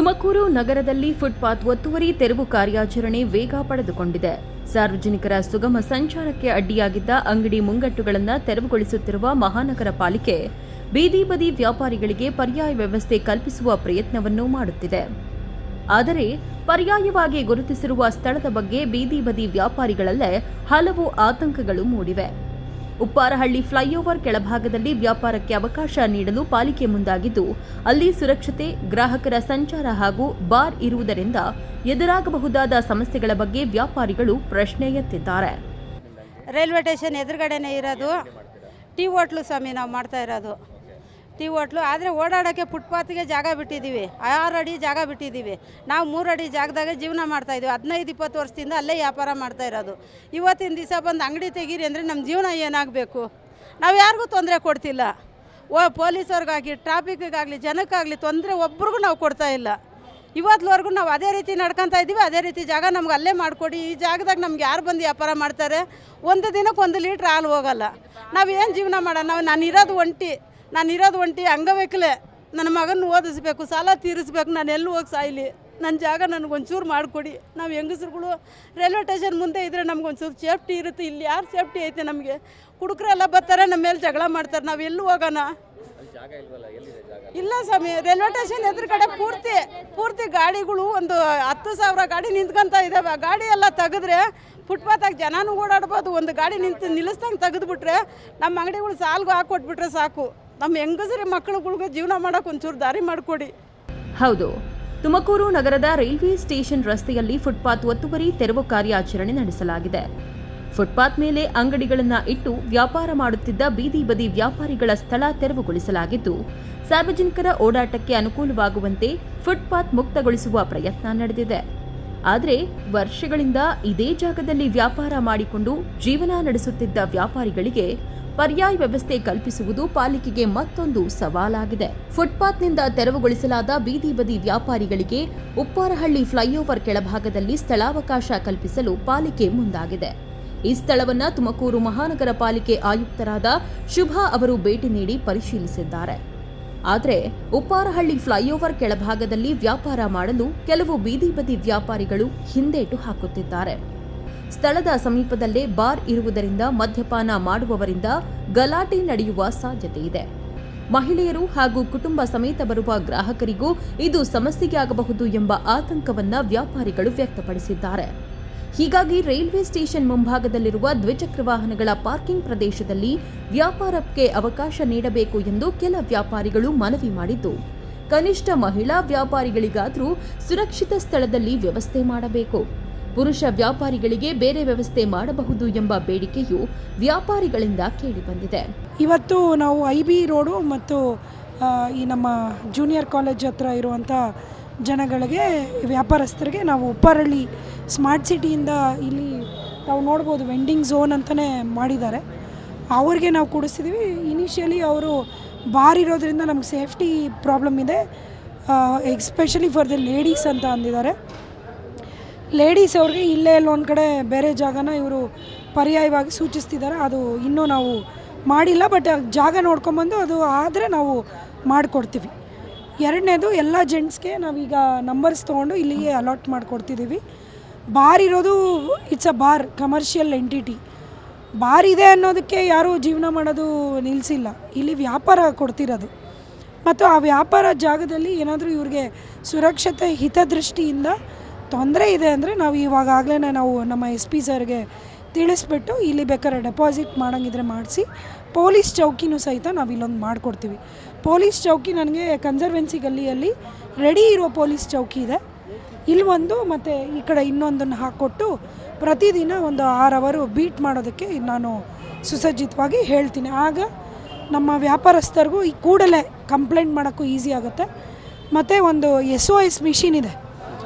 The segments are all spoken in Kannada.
ತುಮಕೂರು ನಗರದಲ್ಲಿ ಫುಟ್ಪಾತ್ ಒತ್ತುವರಿ ತೆರವು ಕಾರ್ಯಾಚರಣೆ ವೇಗ ಪಡೆದುಕೊಂಡಿದೆ. ಸಾರ್ವಜನಿಕರ ಸುಗಮ ಸಂಚಾರಕ್ಕೆ ಅಡ್ಡಿಯಾಗಿದ್ದ ಅಂಗಡಿ ಮುಂಗಟ್ಟುಗಳನ್ನು ತೆರವುಗೊಳಿಸುತ್ತಿರುವ ಮಹಾನಗರ ಪಾಲಿಕೆ ಬೀದಿ ಬದಿ ವ್ಯಾಪಾರಿಗಳಿಗೆ ಪರ್ಯಾಯ ವ್ಯವಸ್ಥೆ ಕಲ್ಪಿಸುವ ಪ್ರಯತ್ನವನ್ನು ಮಾಡುತ್ತಿದೆ. ಆದರೆ ಪರ್ಯಾಯವಾಗಿ ಗುರುತಿಸಿರುವ ಸ್ಥಳದ ಬಗ್ಗೆ ಬೀದಿ ಬದಿ ವ್ಯಾಪಾರಿಗಳಲ್ಲೇ ಹಲವು ಆತಂಕಗಳು ಮೂಡಿವೆ. ಉಪ್ಪಾರಹಳ್ಳಿ ಫ್ಲೈಓವರ್ ಕೆಳಭಾಗದಲ್ಲಿ ವ್ಯಾಪಾರಕ್ಕೆ ಅವಕಾಶ ನೀಡಲು ಪಾಲಿಕೆ ಮುಂದಾಗಿದ್ದು, ಅಲ್ಲಿ ಸುರಕ್ಷತೆ, ಗ್ರಾಹಕರ ಸಂಚಾರ ಹಾಗೂ ಬಾರ್ ಇರುವುದರಿಂದ ಎದುರಾಗಬಹುದಾದ ಸಮಸ್ಯೆಗಳ ಬಗ್ಗೆ ವ್ಯಾಪಾರಿಗಳು ಪ್ರಶ್ನೆ ಎತ್ತಿದ್ದಾರೆ. ರೈಲ್ವೆ ಸ್ಟೇಷನ್ ಎದುರುಗಡೆನೇ ಇರೋದು ಟೀ ಹೋಟ್ಲು ಸ್ವಾಮಿ, ನಾವು ಮಾಡ್ತಾ ಇರೋದು ಟೀ ಹೋಟ್ಲು. ಆದರೆ ಓಡಾಡೋಕ್ಕೆ ಫುಟ್ಪಾತ್ಗೆ ಜಾಗ ಬಿಟ್ಟಿದ್ದೀವಿ, 6 ಅಡಿ ಜಾಗ ಬಿಟ್ಟಿದ್ದೀವಿ. ನಾವು 3 ಅಡಿ ಜಾಗದಾಗ ಜೀವನ ಮಾಡ್ತಾಯಿದ್ದೀವಿ. 15-20 ವರ್ಷದಿಂದ ಅಲ್ಲೇ ವ್ಯಾಪಾರ ಮಾಡ್ತಾ ಇರೋದು. ಇವತ್ತಿನ ದಿವಸ ಬಂದು ಅಂಗಡಿ ತೆಗೀರಿ ಅಂದರೆ ನಮ್ಮ ಜೀವನ ಏನಾಗಬೇಕು? ನಾವು ಯಾರಿಗೂ ತೊಂದರೆ ಕೊಡ್ತಿಲ್ಲ. ಪೊಲೀಸವ್ರಿಗಾಗಲಿ, ಟ್ರಾಫಿಕ್ಗಾಗಲಿ, ಜನಕ್ಕಾಗಲಿ ತೊಂದರೆ ಒಬ್ರಿಗೂ ನಾವು ಕೊಡ್ತಾ ಇಲ್ಲ. ಇವತ್ತುವರೆಗೂ ನಾವು ಅದೇ ರೀತಿ ನಡ್ಕೊತಾ ಇದ್ದೀವಿ. ಅದೇ ರೀತಿ ಜಾಗ ನಮ್ಗೆ ಅಲ್ಲೇ ಮಾಡಿಕೊಡಿ. ಈ ಜಾಗದಾಗ ನಮ್ಗೆ ಯಾರು ಬಂದು ವ್ಯಾಪಾರ ಮಾಡ್ತಾರೆ? ಒಂದು ದಿನಕ್ಕೆ 1 ಲೀಟ್ರ್ ಹಾಲು ಹೋಗಲ್ಲ. ನಾವು ಏನು ಜೀವನ ಮಾಡೋಣ? ನಾನಿರೋದು ಒಂಟಿ ಅಂಗವೈಕಲೆ. ನನ್ನ ಮಗನ ಓದಿಸ್ಬೇಕು, ಸಾಲ ತೀರಿಸ್ಬೇಕು. ನಾನು ಎಲ್ಲೂ ಹೋಗಿ ಸಾಯ್ಲಿ, ನನ್ನ ಜಾಗ ನನಗೊಂಚೂರು ಮಾಡಿಕೊಡಿ. ನಾವು ಹೆಂಗಸ್ರುಗಳು ರೈಲ್ವೆ ಸ್ಟೇಷನ್ ಮುಂದೆ ಇದ್ದರೆ ನಮ್ಗೊಂಚೂರು ಸೇಫ್ಟಿ ಇರುತ್ತೆ. ಇಲ್ಲಿ ಯಾರು ಸೇಫ್ಟಿ ಐತೆ? ನಮಗೆ ಹುಡುಗರೆಲ್ಲ ಬರ್ತಾರೆ, ನಮ್ಮ ಮೇಲೆ ಜಗಳ ಮಾಡ್ತಾರೆ. ನಾವು ಎಲ್ಲೂ ಹೋಗೋಣ? ಇಲ್ಲ ಸ್ವಾಮಿ, ರೈಲ್ವೆ ಸ್ಟೇಷನ್ ಎದುರುಗಡೆ ಪೂರ್ತಿ ಗಾಡಿಗಳು ಒಂದು 10,000 ಗಾಡಿ ನಿಂತ್ಕೊಂತ ಇದ್ದಾವೆ. ಗಾಡಿ ಎಲ್ಲ ತೆಗೆದ್ರೆ ಫುಟ್ಪಾತಾಗಿ ಜನನೂ ಓಡಾಡ್ಬೋದು. ಒಂದು ಗಾಡಿ ನಿಲ್ಲಿಸ್ದಂಗೆ ತೆಗೆದುಬಿಟ್ರೆ ನಮ್ಮ ಅಂಗಡಿಗಳು ಸಾಲ್ಗೂ ಹಾಕೊಟ್ಬಿಟ್ರೆ ಸಾಕು. ನಮ್ಮ ಹೆಂಗಸರಿ ಮಕ್ಕಳುಗಳಿಗೆ ಜೀವನ ಮಾಡೋಕೆ ಒಂಚೂರು ದಾರಿ ಮಾಡಿಕೊಡಿ. ಹೌದು, ತುಮಕೂರು ನಗರದ ರೈಲ್ವೆ ಸ್ಟೇಷನ್ ರಸ್ತೆಯಲ್ಲಿ ಫುಟ್ಪಾತ್ ಒತ್ತುವರಿ ತೆರವು ಕಾರ್ಯಾಚರಣೆ ನಡೆಸಲಾಗಿದೆ. ಫುಟ್ಪಾತ್ ಮೇಲೆ ಅಂಗಡಿಗಳನ್ನು ಇಟ್ಟು ವ್ಯಾಪಾರ ಮಾಡುತ್ತಿದ್ದ ಬೀದಿ ಬದಿ ವ್ಯಾಪಾರಿಗಳ ಸ್ಥಳ ತೆರವುಗೊಳಿಸಲಾಗಿದ್ದು, ಸಾರ್ವಜನಿಕರ ಓಡಾಟಕ್ಕೆ ಅನುಕೂಲವಾಗುವಂತೆ ಫುಟ್ಪಾತ್ ಮುಕ್ತಗೊಳಿಸುವ ಪ್ರಯತ್ನ ನಡೆದಿದೆ. ಆದರೆ ವರ್ಷಗಳಿಂದ ಇದೇ ಜಾಗದಲ್ಲಿ ವ್ಯಾಪಾರ ಮಾಡಿಕೊಂಡು ಜೀವನ ನಡೆಸುತ್ತಿದ್ದ ವ್ಯಾಪಾರಿಗಳಿಗೆ ಪರ್ಯಾಯ ವ್ಯವಸ್ಥೆ ಕಲ್ಪಿಸುವುದು ಪಾಲಿಕೆಗೆ ಮತ್ತೊಂದು ಸವಾಲಾಗಿದೆ. ಫುಟ್ಪಾತ್ನಿಂದ ತೆರವುಗೊಳಿಸಲಾದ ಬೀದಿ ಬದಿ ವ್ಯಾಪಾರಿಗಳಿಗೆ ಉಪ್ಪಾರಹಳ್ಳಿ ಫ್ಲೈಓವರ್ ಕೆಳಭಾಗದಲ್ಲಿ ಸ್ಥಳಾವಕಾಶ ಕಲ್ಪಿಸಲು ಪಾಲಿಕೆ ಮುಂದಾಗಿದೆ. ಈ ಸ್ಥಳವನ್ನು ತುಮಕೂರು ಮಹಾನಗರ ಪಾಲಿಕೆ ಆಯುಕ್ತರಾದ ಶುಭಾ ಅವರು ಭೇಟಿ ನೀಡಿ ಪರಿಶೀಲಿಸಿದ್ದಾರೆ. ಆದರೆ ಉಪ್ಪಾರಹಳ್ಳಿ ಫ್ಲೈಓವರ್ ಕೆಳಭಾಗದಲ್ಲಿ ವ್ಯಾಪಾರ ಮಾಡಲು ಕೆಲವು ಬೀದಿ ಬದಿ ವ್ಯಾಪಾರಿಗಳು ಹಿಂದೇಟು ಹಾಕುತ್ತಿದ್ದಾರೆ. ಸ್ಥಳದ ಸಮೀಪದಲ್ಲೇ ಬಾರ್ ಇರುವುದರಿಂದ ಮದ್ಯಪಾನ ಮಾಡುವವರಿಂದ ಗಲಾಟೆ ನಡೆಯುವ ಸಾಧ್ಯತೆ ಇದೆ. ಮಹಿಳೆಯರು ಹಾಗೂ ಕುಟುಂಬ ಸಮೇತ ಬರುವ ಗ್ರಾಹಕರಿಗೂ ಇದು ಸಮಸ್ಯೆಯಾಗಬಹುದು ಎಂಬ ಆತಂಕವನ್ನ ವ್ಯಾಪಾರಿಗಳು ವ್ಯಕ್ತಪಡಿಸಿದ್ದಾರೆ. ಹೀಗಾಗಿ ರೈಲ್ವೆ ಸ್ಟೇಷನ್ ಮುಂಭಾಗದಲ್ಲಿರುವ ದ್ವಿಚಕ್ರ ವಾಹನಗಳ ಪಾರ್ಕಿಂಗ್ ಪ್ರದೇಶದಲ್ಲಿ ವ್ಯಾಪಾರಕ್ಕೆ ಅವಕಾಶ ನೀಡಬೇಕು ಎಂದು ಕೆಲ ವ್ಯಾಪಾರಿಗಳು ಮನವಿ ಮಾಡಿದ್ದು, ಕನಿಷ್ಠ ಮಹಿಳಾ ವ್ಯಾಪಾರಿಗಳಿಗಾದರೂ ಸುರಕ್ಷಿತ ಸ್ಥಳದಲ್ಲಿ ವ್ಯವಸ್ಥೆ ಮಾಡಬೇಕು. ಪುರುಷ ವ್ಯಾಪಾರಿಗಳಿಗೆ ಬೇರೆ ವ್ಯವಸ್ಥೆ ಮಾಡಬಹುದು ಎಂಬ ಬೇಡಿಕೆಯು ವ್ಯಾಪಾರಿಗಳಿಂದ ಕೇಳಿಬಂದಿದೆ. ಇವತ್ತು ನಾವು IB ರೋಡು ಮತ್ತು ಈ ನಮ್ಮ ಜೂನಿಯರ್ ಕಾಲೇಜ್ ಹತ್ರ ಇರುವಂಥ ಜನಗಳಿಗೆ, ವ್ಯಾಪಾರಸ್ಥರಿಗೆ ನಾವು ಉಪ್ಪಾರಹಳ್ಳಿ ಸ್ಮಾರ್ಟ್ ಸಿಟಿಯಿಂದ ಇಲ್ಲಿ ನಾವು ನೋಡ್ಬೋದು ವೆಂಡಿಂಗ್ ಝೋನ್ ಅಂತಲೇ ಮಾಡಿದ್ದಾರೆ. ಅವ್ರಿಗೆ ನಾವು ಕೊಡಿಸ್ತಿದ್ದೀವಿ. ಇನಿಷಿಯಲಿ ಅವರು ಬಾರ್ ಇರೋದ್ರಿಂದ ನಮ್ಗೆ ಸೇಫ್ಟಿ ಪ್ರಾಬ್ಲಮ್ ಇದೆ, ಎಸ್ಪೆಷಲಿ ಫಾರ್ ದ ಲೇಡೀಸ್ ಅಂತ ಅಂದಿದ್ದಾರೆ. ಲೇಡೀಸ್ ಅವ್ರಿಗೆ ಇಲ್ಲೇ ಒಂದು ಕಡೆ ಬೇರೆ ಜಾಗನ ಇವರು ಪರ್ಯಾಯವಾಗಿ ಸೂಚಿಸ್ತಿದ್ದಾರೆ. ಅದು ಇನ್ನೂ ನಾವು ಮಾಡಿಲ್ಲ, ಬಟ್ ಜಾಗ ನೋಡ್ಕೊಂಬಂದು ಅದು ಆದರೆ ನಾವು ಮಾಡಿಕೊಡ್ತೀವಿ. ಎರಡನೇದು, ಎಲ್ಲ ಜೆಂಟ್ಸ್ಗೆ ನಾವೀಗ ನಂಬರ್ಸ್ ತೊಗೊಂಡು ಇಲ್ಲಿಗೆ ಅಲಾಟ್ ಮಾಡಿಕೊಡ್ತಿದ್ದೀವಿ. ಬಾರ್ ಇರೋದು it's a bar, commercial entity. Bar ಇದೆ ಅನ್ನೋದಕ್ಕೆ ಯಾರೂ ಜೀವನ ಮಾಡೋದು ನಿಲ್ಲಿಸಿಲ್ಲ. ಇಲ್ಲಿ ವ್ಯಾಪಾರ ಕೊಡ್ತಿರೋದು ಮತ್ತು ಆ ವ್ಯಾಪಾರ ಜಾಗದಲ್ಲಿ ಏನಾದರೂ ಇವ್ರಿಗೆ ಸುರಕ್ಷತೆ ಹಿತದೃಷ್ಟಿಯಿಂದ ತೊಂದರೆ ಇದೆ ಅಂದರೆ ನಾವು ಇವಾಗಲೇ ನಾವು ನಮ್ಮ SP ಸರ್ಗೆ ತಿಳಿಸ್ಬಿಟ್ಟು ಇಲ್ಲಿ ಬೇಕಾದ್ರೆ ಡೆಪಾಸಿಟ್ ಮಾಡೋಂಗಿದ್ರೆ ಮಾಡಿಸಿ, ಪೊಲೀಸ್ ಚೌಕಿನೂ ಸಹಿತ ನಾವು ಇಲ್ಲೊಂದು ಮಾಡಿಕೊಡ್ತೀವಿ. ಪೊಲೀಸ್ ಚೌಕಿ ನನಗೆ ಕನ್ಸರ್ವೆನ್ಸಿ ಗಲ್ಲಿಯಲ್ಲಿ ರೆಡಿ ಇರೋ ಪೊಲೀಸ್ ಚೌಕಿ ಇದೆ. ಇಲ್ಲೊಂದು ಮತ್ತು ಈ ಕಡೆ ಇನ್ನೊಂದನ್ನು ಹಾಕ್ಕೊಟ್ಟು ಪ್ರತಿದಿನ ಒಂದು 6 ಅವರು ಬೀಟ್ ಮಾಡೋದಕ್ಕೆ ನಾನು ಸುಸಜ್ಜಿತವಾಗಿ ಹೇಳ್ತೀನಿ. ಆಗ ನಮ್ಮ ವ್ಯಾಪಾರಸ್ಥರಿಗೂ ಈ ಕೂಡಲೇ ಕಂಪ್ಲೇಂಟ್ ಮಾಡೋಕ್ಕೂ ಈಸಿ ಆಗುತ್ತೆ. ಮತ್ತು ಒಂದು SOS ಮಿಷಿನ್ ಇದೆ,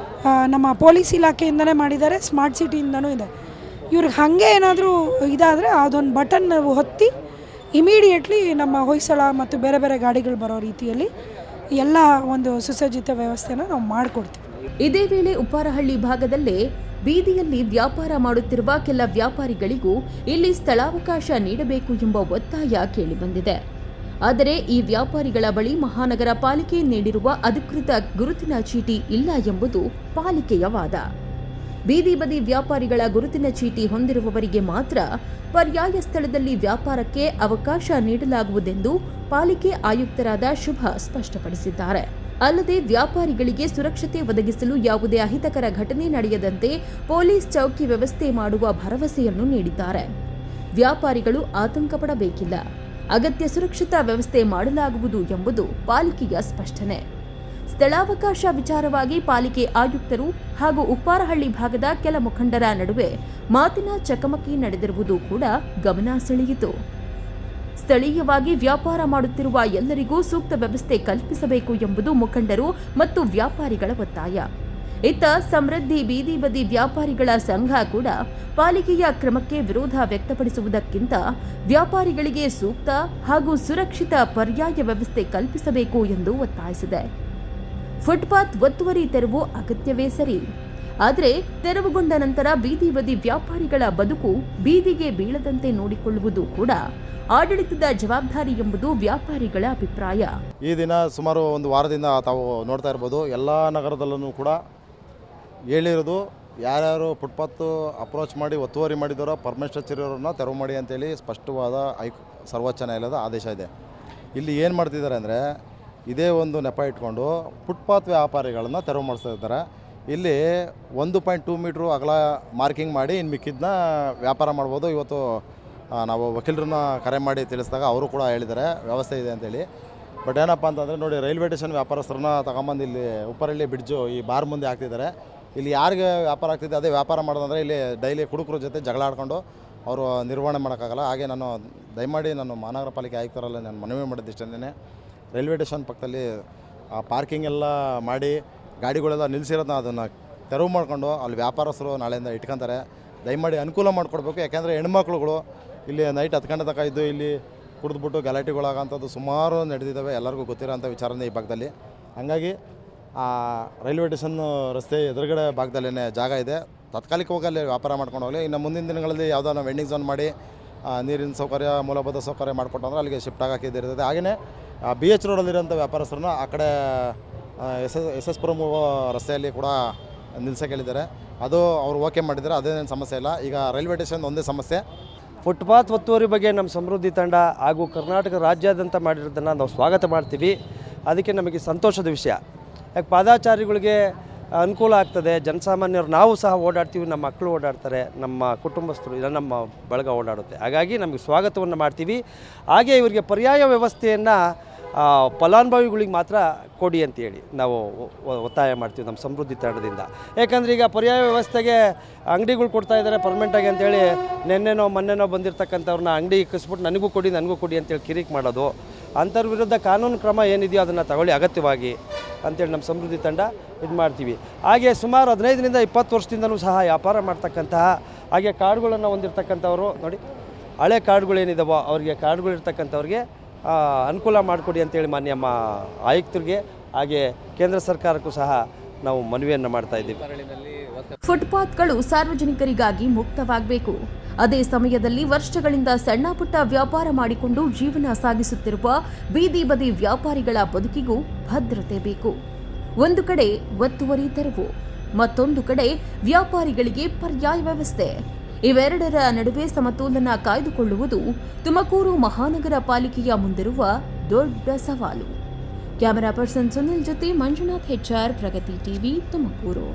ನಮ್ಮ ಪೊಲೀಸ್ ಇಲಾಖೆಯಿಂದಲೇ ಮಾಡಿದ್ದಾರೆ, ಸ್ಮಾರ್ಟ್ ಸಿಟಿಯಿಂದನೂ ಇದೆ. ಇವ್ರಿಗೆ ಹಾಗೆ ಏನಾದರೂ ಇದಾದರೆ ಅದೊಂದು ಬಟನ್ ಒತ್ತಿ ಇಮಿಡಿಯೇಟ್ಲಿ ನಮ್ಮ ಹೊಯ್ಸಳ ಮತ್ತು ಬೇರೆ ಬೇರೆ ಗಾಡಿಗಳು ಬರೋ ರೀತಿಯಲ್ಲಿ ಎಲ್ಲ ಒಂದು ಸುಸಜ್ಜಿತ ವ್ಯವಸ್ಥೆನ ನಾವು ಮಾಡಿಕೊಡ್ತೀವಿ. ಇದೇ ವೇಳೆ ಉಪ್ಪಾರಹಳ್ಳಿ ಭಾಗದಲ್ಲೇ ಬೀದಿಯಲ್ಲಿ ವ್ಯಾಪಾರ ಮಾಡುತ್ತಿರುವ ಕೆಲ ವ್ಯಾಪಾರಿಗಳಿಗೂ ಇಲ್ಲಿ ಸ್ಥಳಾವಕಾಶ ನೀಡಬೇಕು ಎಂಬ ಒತ್ತಾಯ ಕೇಳಿಬಂದಿದೆ. ಆದರೆ ಈ ವ್ಯಾಪಾರಿಗಳ ಬಳಿ ಮಹಾನಗರ ಪಾಲಿಕೆ ನೀಡಿರುವ ಅಧಿಕೃತ ಗುರುತಿನ ಚೀಟಿ ಇಲ್ಲ ಎಂಬುದು ಪಾಲಿಕೆಯ ವಾದ. ಬೀದಿ ಬದಿ ವ್ಯಾಪಾರಿಗಳ ಗುರುತಿನ ಚೀಟಿ ಹೊಂದಿರುವವರಿಗೆ ಮಾತ್ರ ಪರ್ಯಾಯ ಸ್ಥಳದಲ್ಲಿ ವ್ಯಾಪಾರಕ್ಕೆ ಅವಕಾಶ ನೀಡಲಾಗುವುದೆಂದು ಪಾಲಿಕೆ ಆಯುಕ್ತರಾದ ಶುಭ ಸ್ಪಷ್ಟಪಡಿಸಿದ್ದಾರೆ. ಅಲ್ಲದೆ ವ್ಯಾಪಾರಿಗಳಿಗೆ ಸುರಕ್ಷತೆ ಒದಗಿಸಲು ಯಾವುದೇ ಅಹಿತಕರ ಘಟನೆ ನಡೆಯದಂತೆ ಪೊಲೀಸ್ ಚೌಕಿ ವ್ಯವಸ್ಥೆ ಮಾಡುವ ಭರವಸೆಯನ್ನು ನೀಡಿದ್ದಾರೆ. ವ್ಯಾಪಾರಿಗಳು ಆತಂಕ ಪಡಬೇಕಿಲ್ಲ, ಅಗತ್ಯ ಸುರಕ್ಷತಾ ವ್ಯವಸ್ಥೆ ಮಾಡಲಾಗುವುದು ಎಂಬುದು ಪಾಲಿಕೆಯ ಸ್ಪಷ್ಟನೆ. ಸ್ಥಳಾವಕಾಶ ವಿಚಾರವಾಗಿ ಪಾಲಿಕೆ ಆಯುಕ್ತರು ಹಾಗೂ ಉಪ್ಪಾರಹಳ್ಳಿ ಭಾಗದ ಕೆಲ ಮುಖಂಡರ ನಡುವೆ ಮಾತಿನ ಚಕಮಕಿ ನಡೆದಿರುವುದು ಕೂಡ ಗಮನ ಸೆಳೆಯಿತು. ಸ್ಥಳೀಯವಾಗಿ ವ್ಯಾಪಾರ ಮಾಡುತ್ತಿರುವ ಎಲ್ಲರಿಗೂ ಸೂಕ್ತ ವ್ಯವಸ್ಥೆ ಕಲ್ಪಿಸಬೇಕು ಎಂಬುದು ಮುಖಂಡರು ಮತ್ತು ವ್ಯಾಪಾರಿಗಳ ಒತ್ತಾಯ. ಇತ್ತ ಸಮೃದ್ಧಿ ಬೀದಿ ಬದಿ ವ್ಯಾಪಾರಿಗಳ ಸಂಘ ಕೂಡ ಪಾಲಿಕೆಯ ಕ್ರಮಕ್ಕೆ ವಿರೋಧ ವ್ಯಕ್ತಪಡಿಸುವುದಕ್ಕಿಂತ ವ್ಯಾಪಾರಿಗಳಿಗೆ ಸೂಕ್ತ ಹಾಗೂ ಸುರಕ್ಷಿತ ಪರ್ಯಾಯ ವ್ಯವಸ್ಥೆ ಕಲ್ಪಿಸಬೇಕು ಎಂದು ಒತ್ತಾಯಿಸಿದೆ. ಫುಟ್ಪಾತ್ ಒತ್ತುವರಿ ತೆರವು ಅಗತ್ಯವೇ ಸರಿ, ಆದರೆ ತೆರವುಗೊಂಡ ನಂತರ ಬೀದಿ ಬದಿ ವ್ಯಾಪಾರಿಗಳ ಬದುಕು ಬೀದಿಗೆ ಬೀಳದಂತೆ ನೋಡಿಕೊಳ್ಳುವುದು ಕೂಡ ಆಡಳಿತದ ಜವಾಬ್ದಾರಿ ಎಂಬುದು ವ್ಯಾಪಾರಿಗಳ ಅಭಿಪ್ರಾಯ. ಈ ದಿನ ಸುಮಾರು ಒಂದು ವಾರದಿಂದ ತಾವು ನೋಡ್ತಾ ಇರ್ಬೋದು, ಎಲ್ಲ ನಗರದಲ್ಲೂ ಕೂಡ ಹೇಳಿರೋದು ಯಾರ್ಯಾರು ಫುಟ್ಪಾತ್ ಅಪ್ರೋಚ್ ಮಾಡಿ ಒತ್ತುವರಿ ಮಾಡಿದಾರೋ ಪರ್ಮನೆಂಟ್ ಸ್ಟ್ರಕ್ಚರ್ ಇರೋರನ್ನ ತೆರವು ಮಾಡಿ ಅಂತೇಳಿ ಸ್ಪಷ್ಟವಾದ ಸರ್ವೋಚ್ಚ ನ್ಯಾಯಾಲಯದ ಆದೇಶ ಇದೆ. ಇಲ್ಲಿ ಏನು ಮಾಡ್ತಿದ್ದಾರೆ ಅಂದರೆ ಇದೇ ಒಂದು ನೆಪ ಇಟ್ಕೊಂಡು ಫುಟ್ಪಾತ್ ವ್ಯಾಪಾರಿಗಳನ್ನು ತೆರವು ಮಾಡಿಸ್ತಾ ಇದ್ದಾರೆ. ಇಲ್ಲಿ 1.2 ಮೀಟ್ರು ಅಗಲ ಮಾರ್ಕಿಂಗ್ ಮಾಡಿ ಇನ್ನು ಮಿಕ್ಕಿದ್ದನ್ನ ವ್ಯಾಪಾರ ಮಾಡ್ಬೋದು. ಇವತ್ತು ನಾವು ವಕೀಲರನ್ನ ಕರೆ ಮಾಡಿ ತಿಳಿಸಿದಾಗ ಅವರು ಕೂಡ ಹೇಳಿದ್ದಾರೆ ವ್ಯವಸ್ಥೆ ಇದೆ ಅಂತೇಳಿ. ಬಟ್ ಏನಪ್ಪ ಅಂತಂದರೆ ನೋಡಿ, ರೈಲ್ವೆ ಸ್ಟೇಷನ್ ವ್ಯಾಪಾರಸ್ಥರನ್ನ ತಗೊಂಬಂದು ಇಲ್ಲಿ ಉಪ್ಪರಳ್ಳಿ ಬ್ರಿಡ್ಜು ಈ ಬಾರ್ ಮುಂದೆ ಹಾಕ್ತಿದ್ದಾರೆ. ಇಲ್ಲಿ ಯಾರಿಗೆ ವ್ಯಾಪಾರ ಆಗ್ತಿದೆ ಅದೇ ವ್ಯಾಪಾರ ಮಾಡೋದಂದರೆ ಇಲ್ಲಿ ಡೈಲಿ ಕುಡುಕರ ಜೊತೆ ಜಗಳ ಆಡ್ಕೊಂಡು ಅವರು ನಿರ್ವಹಣೆ ಮಾಡೋಕ್ಕಾಗಲ್ಲ. ಹಾಗೆ ನಾನು ದಯಮಾಡಿ ನಾನು ಮಹಾನಗರ ಪಾಲಿಕೆ ಆಯುಕ್ತರಲ್ಲ ನಾನು ಮನವಿ ಮಾಡಿದ್ದಿಷ್ಟೇ, ರೈಲ್ವೆ ಸ್ಟೇಷನ್ ಪಕ್ಕದಲ್ಲಿ ಪಾರ್ಕಿಂಗ್ ಎಲ್ಲ ಮಾಡಿ ಗಾಡಿಗಳೆಲ್ಲ ನಿಲ್ಲಿಸಿರೋದನ್ನ ಅದನ್ನು ತೆರವು ಮಾಡಿಕೊಂಡು ಅಲ್ಲಿ ವ್ಯಾಪಾರಸ್ಥರು ನಾಳೆಯಿಂದ ಇಟ್ಕೊತಾರೆ. ದಯಮಾಡಿ ಅನುಕೂಲ ಮಾಡಿಕೊಡ್ಬೇಕು. ಯಾಕೆಂದರೆ ಹೆಣ್ಮಕ್ಳುಗಳು ಇಲ್ಲಿ ನೈಟ್ 10 ಗಂಟೆ ತನಕ ಇದ್ದು ಇಲ್ಲಿ ಕುಡಿದ್ಬಿಟ್ಟು ಗಲಾಟೆಗಳಾಗೋಂಥದ್ದು ಸುಮಾರು ನಡೆದಿದ್ದಾವೆ, ಎಲ್ಲರಿಗೂ ಗೊತ್ತಿರೋಂಥ ವಿಚಾರನೇ ಈ ಭಾಗದಲ್ಲಿ. ಹಾಗಾಗಿ ರೈಲ್ವೆ ಸ್ಟೇಷನ್ ರಸ್ತೆ ಎದುರುಗಡೆ ಭಾಗದಲ್ಲೇ ಜಾಗ ಇದೆ, ತಾತ್ಕಾಲಿಕವಾಗಿ ಅಲ್ಲಿ ವ್ಯಾಪಾರ ಮಾಡ್ಕೊಂಡು ಹೋಗಲಿ. ಇನ್ನು ಮುಂದಿನ ದಿನಗಳಲ್ಲಿ ಯಾವುದೋ ವೆಂಡಿಂಗ್ ಝೋನ್ ಮಾಡಿ ನೀರಿನ ಸೌಕರ್ಯ ಮೂಲಭೂತ ಸೌಕರ್ಯ ಮಾಡಿಕೊಟ್ಟು ಅಂದರೆ ಅಲ್ಲಿಗೆ ಶಿಫ್ಟ್ ಆಗೋಕ್ಕಿದ್ದಿರ್ತದೆ. ಹಾಗೆಯೇ BH ರೋಡಲ್ಲಿರೋಂಥ ವ್ಯಾಪಾರಸ್ಥರನ್ನ ಆ ಕಡೆ ಎಸ್ ಎಸ್ ಪುರಂ ರಸ್ತೆಯಲ್ಲಿ ಕೂಡ ನಿಲ್ಸಕ್ಕೆ ಹೇಳಿದ್ದಾರೆ. ಅದು ಅವರು ಓಕೆ ಮಾಡಿದ್ದಾರೆ, ಅದೇನೇನು ಸಮಸ್ಯೆ ಇಲ್ಲ. ಈಗ ರೈಲ್ವೆ ಸ್ಟೇಷನ್ ಒಂದೇ ಸಮಸ್ಯೆ. ಫುಟ್ಪಾತ್ ಒತ್ತುವರಿ ಬಗ್ಗೆ ನಮ್ಮ ಸಮೃದ್ಧಿ ತಂಡ ಹಾಗೂ ಕರ್ನಾಟಕ ರಾಜ್ಯಾದ್ಯಂತ ಮಾಡಿರೋದನ್ನು ನಾವು ಸ್ವಾಗತ ಮಾಡ್ತೀವಿ. ಅದಕ್ಕೆ ನಮಗೆ ಸಂತೋಷದ ವಿಷಯ. ಯಾಕೆ ಪಾದಾಚಾರಿಗಳಿಗೆ ಅನುಕೂಲ ಆಗ್ತದೆ, ಜನಸಾಮಾನ್ಯರು ನಾವು ಸಹ ಓಡಾಡ್ತೀವಿ, ನಮ್ಮ ಮಕ್ಕಳು ಓಡಾಡ್ತಾರೆ, ನಮ್ಮ ಕುಟುಂಬಸ್ಥರು ಇಲ್ಲ ನಮ್ಮ ಬಳಗ ಓಡಾಡುತ್ತೆ. ಹಾಗಾಗಿ ನಮಗೆ ಸ್ವಾಗತವನ್ನು ಮಾಡ್ತೀವಿ. ಹಾಗೆ ಇವರಿಗೆ ಪರ್ಯಾಯ ವ್ಯವಸ್ಥೆಯನ್ನು ಫಲಾನುಭವಿಗಳಿಗೆ ಮಾತ್ರ ಕೊಡಿ ಅಂತೇಳಿ ನಾವು ಒತ್ತಾಯ ಮಾಡ್ತೀವಿ ನಮ್ಮ ಸಮೃದ್ಧಿ ತಂಡದಿಂದ. ಯಾಕಂದರೆ ಈಗ ಪರ್ಯಾಯ ವ್ಯವಸ್ಥೆಗೆ ಅಂಗಡಿಗಳು ಕೊಡ್ತಾ ಇದ್ದಾರೆ ಪರ್ಮನೆಂಟಾಗಿ ಅಂತೇಳಿ ನೆನ್ನೆನೋ ಮೊನ್ನೆನೋ ಬಂದಿರತಕ್ಕಂಥವ್ರನ್ನ ಅಂಗಡಿ ಇಕ್ಕಿಸ್ಬಿಟ್ಟು ನನಗೂ ಕೊಡಿ ಅಂತೇಳಿ ಕಿರಿಕ್ ಮಾಡೋದು, ಅಂಥವ್ರ ವಿರುದ್ಧ ಕಾನೂನು ಕ್ರಮ ಏನಿದೆಯೋ ಅದನ್ನು ತಗೊಳ್ಳಿ ಅಗತ್ಯವಾಗಿ ಅಂತೇಳಿ ನಮ್ಮ ಸಮೃದ್ಧಿ ತಂಡ ಇದು ಮಾಡ್ತೀವಿ. ಹಾಗೆ ಸುಮಾರು 15ರಿಂದ 20 ವರ್ಷದಿಂದಲೂ ಸಹ ವ್ಯಾಪಾರ ಮಾಡ್ತಕ್ಕಂತಹ ಹಾಗೆ ಕಾರ್ಡ್ಗಳನ್ನು ಹೊಂದಿರತಕ್ಕಂಥವ್ರು ನೋಡಿ, ಹಳೆ ಕಾರ್ಡ್ಗಳೇನಿದಾವೋ ಅವರಿಗೆ ಕಾರ್ಡ್ಗಳಿರ್ತಕ್ಕಂಥವ್ರಿಗೆ ಅನುಕೂಲ ಮಾಡಿಕೊಡಿ ಅಂತೇಳಿ ಮಾನ್ಯ ಆಯುಕ್ತರಿಗೆ ಹಾಗೆ ಕೇಂದ್ರ ಸರ್ಕಾರಕ್ಕೂ ಸಹ ನಾವು ಮನವಿಯನ್ನು ಮಾಡ್ತಾ ಇದ್ದೀವಿ. ಫುಟ್ಪಾತ್ಗಳು ಸಾರ್ವಜನಿಕರಿಗಾಗಿ ಮುಕ್ತವಾಗಬೇಕು. ಅದೇ ಸಮಯದಲ್ಲಿ ವರ್ಷಗಳಿಂದ ಸಣ್ಣ ಪುಟ್ಟ ವ್ಯಾಪಾರ ಮಾಡಿಕೊಂಡು ಜೀವನ ಸಾಗಿಸುತ್ತಿರುವ ಬೀದಿ ಬದಿ ವ್ಯಾಪಾರಿಗಳ ಬದುಕಿಗೂ ಭದ್ರತೆ ಬೇಕು. ಒಂದು ಕಡೆ ಒತ್ತುವರಿ ತೆರವು, ಮತ್ತೊಂದು ಕಡೆ ವ್ಯಾಪಾರಿಗಳಿಗೆ ಪರ್ಯಾಯ ವ್ಯವಸ್ಥೆ. ಇವೆರಡರ ನಡುವೆ ಸಮತೋಲನ ಕಾಯ್ದುಕೊಳ್ಳುವುದು ತುಮಕೂರು ಮಹಾನಗರ ಪಾಲಿಕೆಯ ಮುಂದಿರುವ ದೊಡ್ಡ ಸವಾಲು. ಕ್ಯಾಮೆರಾ ಪರ್ಸನ್ ಸುನಿಲ್ ಜೊತೆ ಮಂಜುನಾಥ್ HR, ಪ್ರಗತಿ TV, ತುಮಕೂರು.